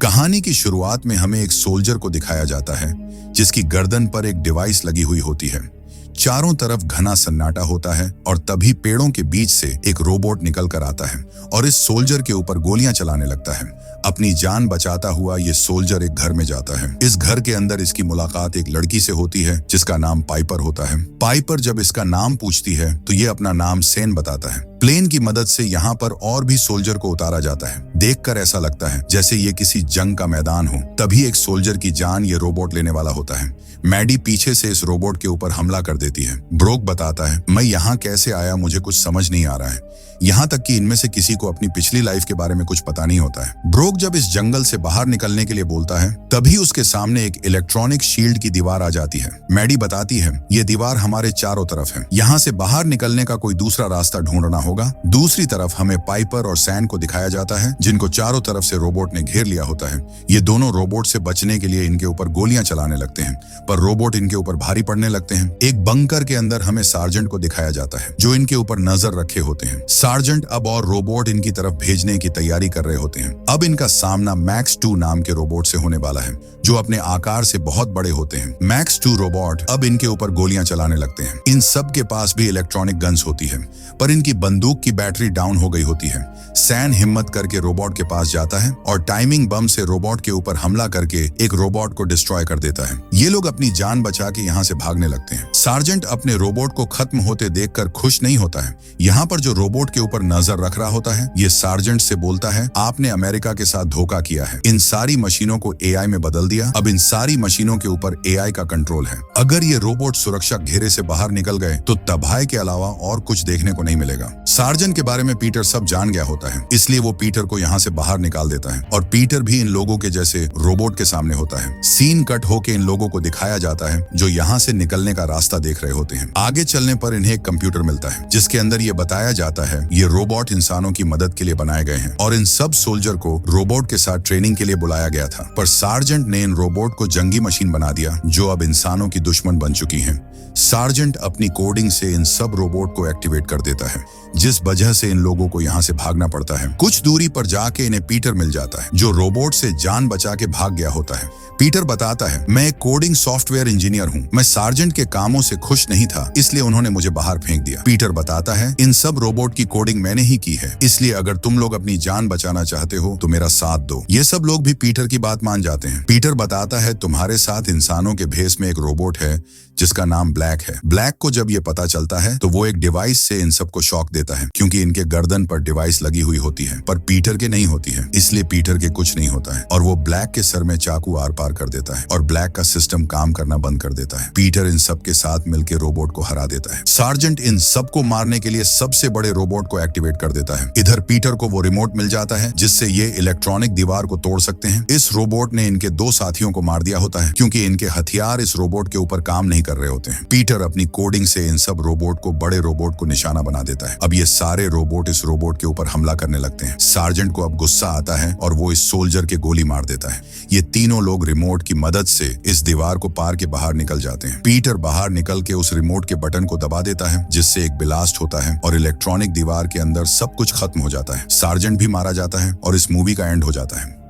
कहानी की शुरुआत में हमें एक सोल्जर को दिखाया जाता है जिसकी गर्दन पर एक डिवाइस लगी हुई होती है। चारों तरफ घना सन्नाटा होता है और तभी पेड़ों के बीच से एक रोबोट निकल कर आता है और इस सोल्जर के ऊपर गोलियां चलाने लगता है। अपनी जान बचाता हुआ ये सोल्जर एक घर में जाता है। इस घर के अंदर इसकी मुलाकात एक लड़की से होती है जिसका नाम पाइपर होता है। पाइपर जब इसका नाम पूछती है तो ये अपना नाम सेन बताता है। प्लेन की मदद से यहाँ पर और भी सोल्जर को उतारा जाता है। देखकर ऐसा लगता है जैसे ये किसी जंग का मैदान हो। तभी एक सोल्जर की जान ये रोबोट लेने वाला होता है। मैडी पीछे से इस रोबोट के ऊपर हमला कर देती है। ब्रोक बताता है, मैं यहाँ कैसे आया मुझे कुछ समझ नहीं आ रहा है। यहाँ तक कि इनमें से किसी को अपनी पिछली लाइफ के बारे में कुछ पता नहीं होता है। ब्रोक जब इस जंगल से बाहर निकलने के लिए बोलता है तभी उसके सामने एक इलेक्ट्रॉनिक शील्ड की दीवार आ जाती है। मैडी बताती है, ये दीवार हमारे चारों तरफ है, यहाँ से बाहर निकलने का कोई दूसरा रास्ता ढूंढना होगा। दूसरी तरफ हमें पाइपर और सैन को दिखाया जाता है जिनको चारों तरफ से रोबोट ने घेर लिया होता है। ये दोनों रोबोट से बचने के लिए इनके ऊपर गोलियां चलाने लगते हैं पर रोबोट इनके ऊपर भारी पड़ने लगते हैं। एक बंकर के अंदर हमें सार्जेंट को दिखाया जाता है जो इनके ऊपर नजर रखे होते हैं। सार्जेंट अब और रोबोट इनकी तरफ भेजने की तैयारी कर रहे होते हैं। अब इनका सामना मैक्स 2 नाम के रोबोट से होने वाला है जो अपने आकार से बहुत बड़े होते हैं। मैक्स 2 रोबोट अब इनके ऊपर गोलियां चलाने लगते हैं। इन सब के पास भी इलेक्ट्रॉनिक गन्स होती है पर इनकी बंदूक की बैटरी डाउन हो गई होती है। सैन हिम्मत करके रोबोट के पास जाता है और टाइमिंग बम से रोबोट के ऊपर हमला करके एक रोबोट को डिस्ट्रॉय कर देता है। ये लोग अपनी जान बचा के यहाँ से भागने लगते हैं। सार्जेंट अपने रोबोट को खत्म होते देखकर खुश नहीं होता है। यहाँ पर जो रोबोट के ऊपर नजर रख रहा होता है ये सार्जेंट से बोलता है, आपने अमेरिका के साथ धोखा किया है। इन सारी मशीनों को एआई में बदल दिया। अब इन सारी मशीनों के ऊपर एआई का कंट्रोल है। अगर ये रोबोट सुरक्षा घेरे से बाहर निकल गए तो तबाही के अलावा और कुछ देखने को नहीं मिलेगा। सार्जेंट के बारे में पीटर सब जान गया होता है इसलिए वो पीटर को यहाँ से बाहर निकाल देता है और पीटर भी इन लोगों के जैसे रोबोट के सामने होता है। सीन कट होके इन लोगों को दिखाया जाता है जो यहाँ से निकलने का रास्ता देख रहे होते हैं। आगे चलने पर इन्हें एक कंप्यूटर मिलता है जिसके अंदर ये बताया जाता है ये रोबोट इंसानों की मदद के लिए बनाए गए हैं और इन सब सोल्जर को रोबोट के साथ ट्रेनिंग के लिए बुलाया गया था। पर सार्जेंट ने इन रोबोट को जंगी मशीन बना दिया जो अब इंसानों की दुश्मन बन चुकी हैं। सार्जेंट अपनी कोडिंग से इन सब रोबोट को एक्टिवेट कर देता है जिस वजह से इन लोगों को यहाँ से भागना पड़ता है। कुछ दूरी पर जाके इन्हें पीटर मिल जाता है जो रोबोट से जान बचा के भाग गया होता है। पीटर बताता है, मैं एक कोडिंग सॉफ्टवेयर इंजीनियर हूँ। मैं सार्जेंट के कामों से खुश नहीं था इसलिए उन्होंने मुझे बाहर फेंक दिया। पीटर बताता है, इन सब रोबोट की कोडिंग मैंने ही की है इसलिए अगर तुम लोग अपनी जान बचाना चाहते हो तो मेरा साथ दो। ये सब लोग भी पीटर की बात मान जाते हैं। पीटर बताता है, तुम्हारे साथ इंसानों के भेष में एक रोबोट है जिसका नाम ब्लैक है। ब्लैक को जब ये पता चलता है तो वो एक डिवाइस से इन सबको शॉक देता है क्योंकि इनके गर्दन पर डिवाइस लगी हुई होती है पर पीटर के नहीं होती है इसलिए पीटर के कुछ नहीं होता है और वो ब्लैक के सर में चाकू आर पार कर देता है और ब्लैक का सिस्टम काम करना बंद कर देता है। पीटर इन सब के साथ मिलकर रोबोट को हरा देता है। सार्जेंट इन सबको मारने के लिए सबसे बड़े रोबोट को एक्टिवेट कर देता है। इधर पीटर को वो रिमोट मिल जाता है जिससे ये इलेक्ट्रॉनिक दीवार को तोड़ सकते हैं। इस रोबोट ने इनके 2 साथियों को मार दिया होता है क्योंकि इनके हथियार इस रोबोट के ऊपर काम नहीं कर रहे होते हैं। पीटर अपनी कोडिंग से इन सब रोबोट को बड़े रोबोट को निशाना बना देता है। अब ये सारे रोबोट इस रोबोट के ऊपर हमला करने लगते हैं। सार्जेंट को अब गुस्सा आता है और वो इस सोल्जर के गोली मार देता है। ये तीनों लोग रिमोट की मदद से इस दीवार को पार के बाहर निकल जाते हैं। पीटर बाहर निकल के उस रिमोट के बटन को दबा देता है जिससे एक ब्लास्ट होता है और इलेक्ट्रॉनिक दीवार के अंदर सब कुछ खत्म हो जाता है। सार्जेंट भी मारा जाता है और इस मूवी का एंड हो जाता है।